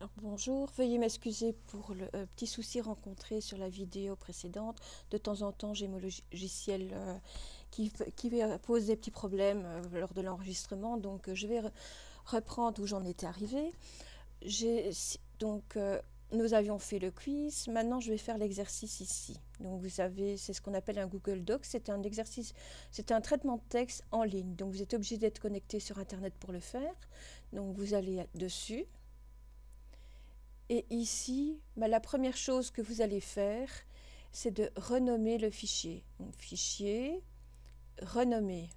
Alors, bonjour, veuillez m'excuser pour le petit souci rencontré sur la vidéo précédente. De temps en temps, j'ai mon logiciel qui pose des petits problèmes lors de l'enregistrement, donc je vais reprendre où j'en étais arrivée. Donc, nous avions fait le quiz, maintenant je vais faire l'exercice ici. Donc vous savez, c'est ce qu'on appelle un Google Docs, c'est un exercice, c'est un traitement de texte en ligne. Donc vous êtes obligé d'être connecté sur Internet pour le faire. Donc vous allez dessus. Et ici, la première chose que vous allez faire, c'est de renommer le fichier. Donc, fichier, renommer.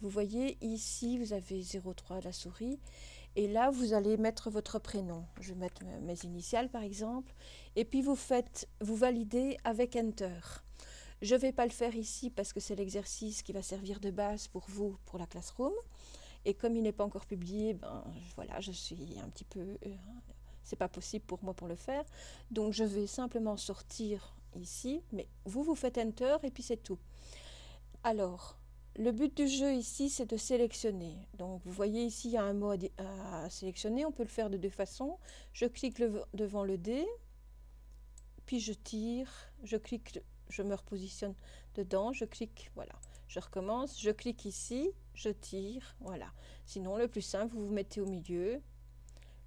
Vous voyez ici, vous avez 03 à la souris. Et là, vous allez mettre votre prénom. Je vais mettre mes initiales, par exemple. Et puis, vous validez avec Enter. Je ne vais pas le faire ici parce que c'est l'exercice qui va servir de base pour vous, pour la Classroom. Et comme il n'est pas encore publié, voilà, je suis un petit peu... c'est pas possible pour moi pour le faire. Donc je vais simplement sortir ici, mais vous faites Enter et puis c'est tout. Alors, le but du jeu ici, c'est de sélectionner. Donc vous voyez ici, il y a un mot à sélectionner. On peut le faire de deux façons. Je clique devant le D, puis je tire, je clique, je me repositionne dedans, je clique, voilà. Je recommence, je clique ici, je tire, voilà. Sinon, le plus simple, vous vous mettez au milieu,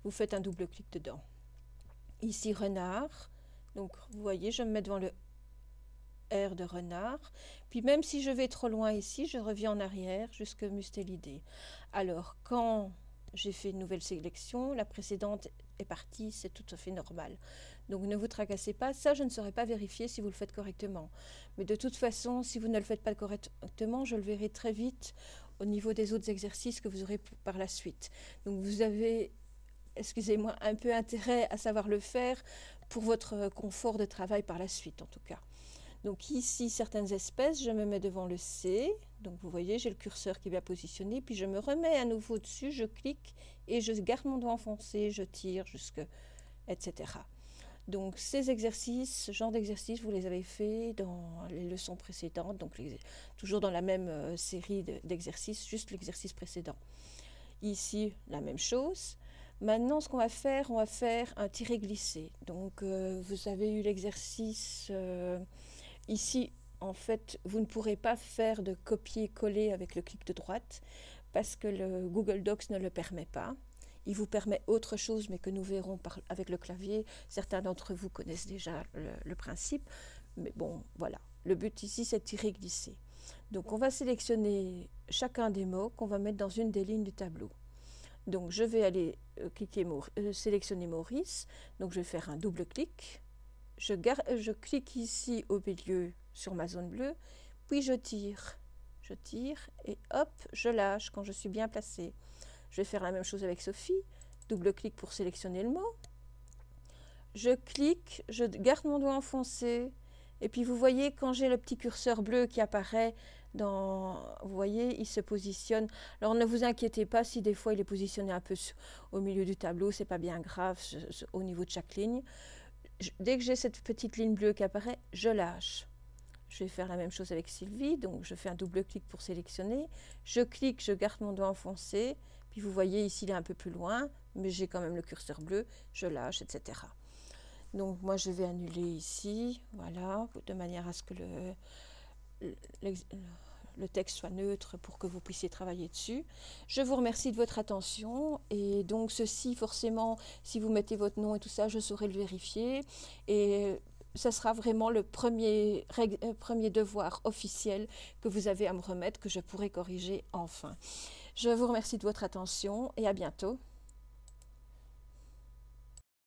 vous faites un double clic dedans. Ici, renard. Donc, vous voyez, je me mets devant le R de renard. Puis, même si je vais trop loin ici, je reviens en arrière jusque mustélidé. Alors, quand j'ai fait une nouvelle sélection, la précédente est partie, c'est tout à fait normal. Donc, ne vous tracassez pas. Ça, je ne saurais pas vérifier si vous le faites correctement. Mais de toute façon, si vous ne le faites pas correctement, je le verrai très vite au niveau des autres exercices que vous aurez par la suite. Donc, vous avez... excusez-moi, un peu intérêt à savoir le faire pour votre confort de travail par la suite en tout cas. Donc ici, certaines espèces, je me mets devant le C. Donc vous voyez, j'ai le curseur qui est bien positionné. Puis je me remets à nouveau dessus, je clique et je garde mon doigt enfoncé, je tire jusque, etc. Donc ces exercices, ce genre d'exercices, vous les avez fait dans les leçons précédentes, donc toujours dans la même série d'exercices, juste l'exercice précédent. Ici, la même chose. Maintenant, ce qu'on va faire, on va faire un tiré-glissé. Donc, vous avez eu l'exercice ici. En fait, vous ne pourrez pas faire de copier-coller avec le clic de droite parce que le Google Docs ne le permet pas. Il vous permet autre chose, mais que nous verrons avec le clavier. Certains d'entre vous connaissent déjà le principe. Mais bon, voilà. Le but ici, c'est de tirer-glisser. Donc, on va sélectionner chacun des mots qu'on va mettre dans une des lignes du tableau. Donc, je vais aller sélectionner Maurice. Donc, je vais faire un double clic. Je clique ici au milieu sur ma zone bleue, puis je tire. Je tire et hop, je lâche quand je suis bien placée. Je vais faire la même chose avec Sophie. Double clic pour sélectionner le mot. Je clique, je garde mon doigt enfoncé. Et puis vous voyez, quand j'ai le petit curseur bleu qui apparaît vous voyez, il se positionne. Alors ne vous inquiétez pas si des fois il est positionné un peu au milieu du tableau, c'est pas bien grave au niveau de chaque ligne. Dès que j'ai cette petite ligne bleue qui apparaît, je lâche. Je vais faire la même chose avec Sylvie, donc je fais un double clic pour sélectionner. Je clique, je garde mon doigt enfoncé. Puis vous voyez ici, il est un peu plus loin, mais j'ai quand même le curseur bleu, je lâche, etc. Donc moi, je vais annuler ici, voilà, de manière à ce que le texte soit neutre pour que vous puissiez travailler dessus. Je vous remercie de votre attention et donc ceci, forcément, si vous mettez votre nom et tout ça, je saurai le vérifier et ça sera vraiment le premier devoir officiel que vous avez à me remettre, que je pourrai corriger enfin. Je vous remercie de votre attention et à bientôt.